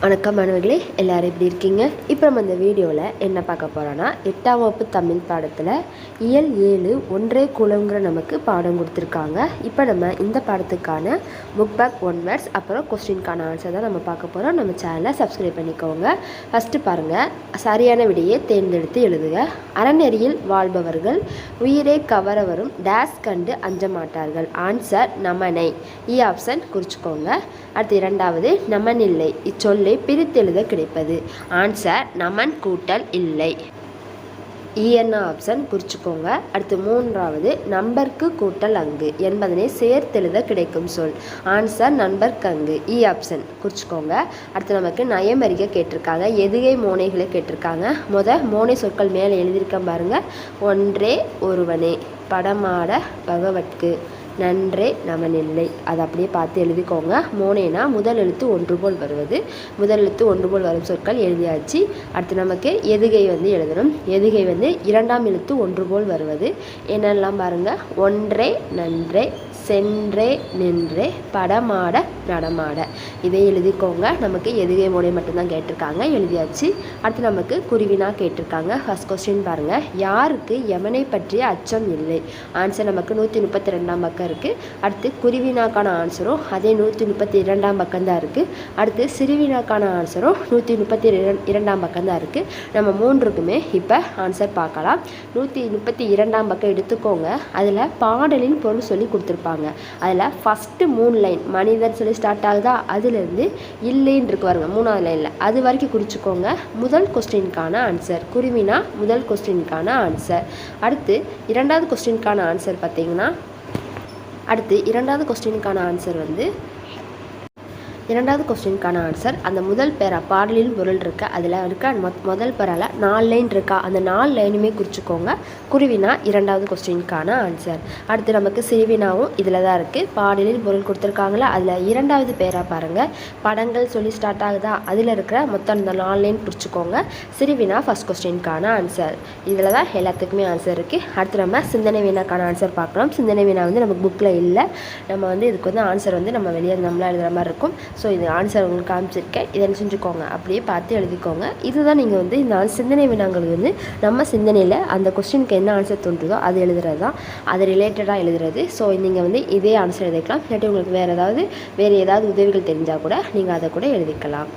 வணக்கம் மாணவர்களே, எல்லோரும் எப்படி இருக்கீங்க? இப்போ நம்ம இந்த வீடியோவில் என்ன பார்க்க போகிறோன்னா 8ஆம் வகுப்பு தமிழ் பாடத்தில் இயல் 7 ஒன்றே குலங்கிற நமக்கு பாடம் கொடுத்துருக்காங்க. இப்போ நம்ம இந்த பாடத்துக்கான புக் பேக் 1 வேர்ட்ஸ் அப்புறம் கொஸ்டின்கான ஆன்சர் தான் நம்ம பார்க்க போகிறோம். நம்ம சேனலை சப்ஸ்கிரைப் பண்ணிக்கோங்க. ஃபஸ்ட்டு பாருங்கள், சரியான விடையை தேர்ந்தெடுத்து எழுதுக. அறநெறியில் வாழ்பவர்கள் உயிரை கவர வரும் டேஸ் கண்டு அஞ்ச மாட்டார்கள். ஆன்சர் நமனை. ஆப்ஷன் குறிச்சிக்கோங்க. அடுத்து இரண்டாவது நமனில்லை. இச்சொல்லை பிரித்தெழுத கிடைப்பது. ஆன்சர் நமன் கூட்டல் இல்லை. என்ன ஆப்ஷன் குறிச்சிக்கோங்க. அடுத்து மூன்றாவது நம்பருக்கு கூட்டல் அங்கு என்பதனை சேர்த்தெழுத கிடைக்கும் சொல். ஆன்சர் நண்பர்க்கங்கு. ஆப்ஷன் குறிச்சிக்கோங்க. அடுத்து நமக்கு நயமறிக கேட்டிருக்காங்க. எதுகை மோனைகளை கேட்டிருக்காங்க. மோனை சொற்கள் மேலே எழுதியிருக்க பாருங்க. ஒன்றே ஒருவனே, படமாட பகவட்கு, நன்றே நமனில்லை. அதை அப்படியே பார்த்து எழுதிக்கோங்க. மோனேனா முதல் எழுத்து ஒன்று போல் வருவது. முதல் எழுத்து ஒன்று போல் வரும் சொற்கள் எழுதியாச்சு. அடுத்து நமக்கு எதுகை எழுதணும். எதுகை இரண்டாம் எழுத்து ஒன்று போல் வருவது. என்னெல்லாம் பாருங்கள். ஒன்றே நன்றே, சென்றே நின்றே, படமாட நடமாட. இதை எழுதிக்கோங்க. நமக்கு எதுகை மோனை மட்டும்தான் கேட்டிருக்காங்க, எழுதியாச்சு. அடுத்து நமக்கு குருவினா கேட்டிருக்காங்க. ஃபர்ஸ்ட் கொஸ்டின் பாருங்கள். யாருக்கு யமனை பற்றிய அச்சம் இல்லை? ஆன்சர் நமக்கு 132ஆம் பக்கம் இருக்குது. அடுத்து குருவினாக்கான ஆன்சரும் அதே 132ஆம் பக்கம் தான் இருக்குது. அடுத்து சிறுவினாக்கான ஆன்சரும் 132ஆம் பக்கம் தான் இருக்குது. நம்ம மூன்றுக்குமே இப்போ ஆன்சர் பார்க்கலாம். 132ஆம் பக்கம் எடுத்துக்கோங்க. அதில் பாடலின் பொருள் சொல்லி கொடுத்துருப்பாங்க. அதில் ஃபஸ்ட்டு 3 லைன் மனிதர் சொல்லி ஸ்டார்ட் ஆகுதா, அதுலேருந்து இல்லைன்னு இருக்கு பாருங்க 3ஆவது லைனில், அது வரைக்கும் குறிச்சிக்கோங்க. முதல் கொஸ்டினுக்கான ஆன்சர் குருவினா முதல் கொஸ்டினுக்கான ஆன்சர். அடுத்து இரண்டாவது கொஸ்டினுக்கான ஆன்சர் பார்த்தீங்கன்னா, இரண்டாவது கொஸ்டினுக்கான ஆன்சர் அந்த முதல் பேரா பாடலின் பொருள் இருக்கா, அதில் இருக்க முதல் பேரால் 4 லைன் இருக்கா, அந்த 4 லைனுமே குறிச்சிக்கோங்க. குருவினா இரண்டாவது கொஸ்டினுக்கான ஆன்சர். அடுத்து நமக்கு சிறுவினாவும் இதில் தான் இருக்குது. பாடலின் பொருள் கொடுத்துருக்காங்களா, அதில் இரண்டாவது பேரா பாருங்கள். படங்கள் சொல்லி ஸ்டார்ட் ஆகுதா, அதில் இருக்கிற மொத்தம் அந்த 4 லைன் குறிச்சிக்கோங்க. சிறுவினா ஃபஸ்ட் கொஸ்டினுக்கான ஆன்சர். இதில் தான் எல்லாத்துக்குமே ஆன்சர் இருக்குது. அடுத்து நம்ம சிந்தனை வினாக்கான ஆன்சர் பார்க்கலாம். சிந்தனை வினா நமக்கு புக்கில் இல்லை. நம்ம இதுக்கு ஆன்சர் நம்ம வெளியே நம்மளாக எழுதுகிற மாதிரி இருக்கும். ஸோ இது ஆன்சர் உங்களுக்கு காமிச்சிருக்கேன். இதை செஞ்சுக்கோங்க, அப்படியே பார்த்து எழுதிக்கோங்க. இதுதான் நீங்கள் இந்த சிந்தனை வினாங்கள் நம்ம சிந்தனையில் அந்த கொஸ்டினுக்கு என்ன ஆன்சர் தோன்றுதோ அது எழுதுறது தான், அது ரிலேட்டடாக எழுதுறது. ஸோ நீங்கள் இதே ஆன்சர் எழுதிக்கலாம். இல்லாட்டி உங்களுக்கு வேறு ஏதாவது உதவிகள் தெரிஞ்சால் கூட நீங்கள் அதை கூட எழுதிக்கலாம்.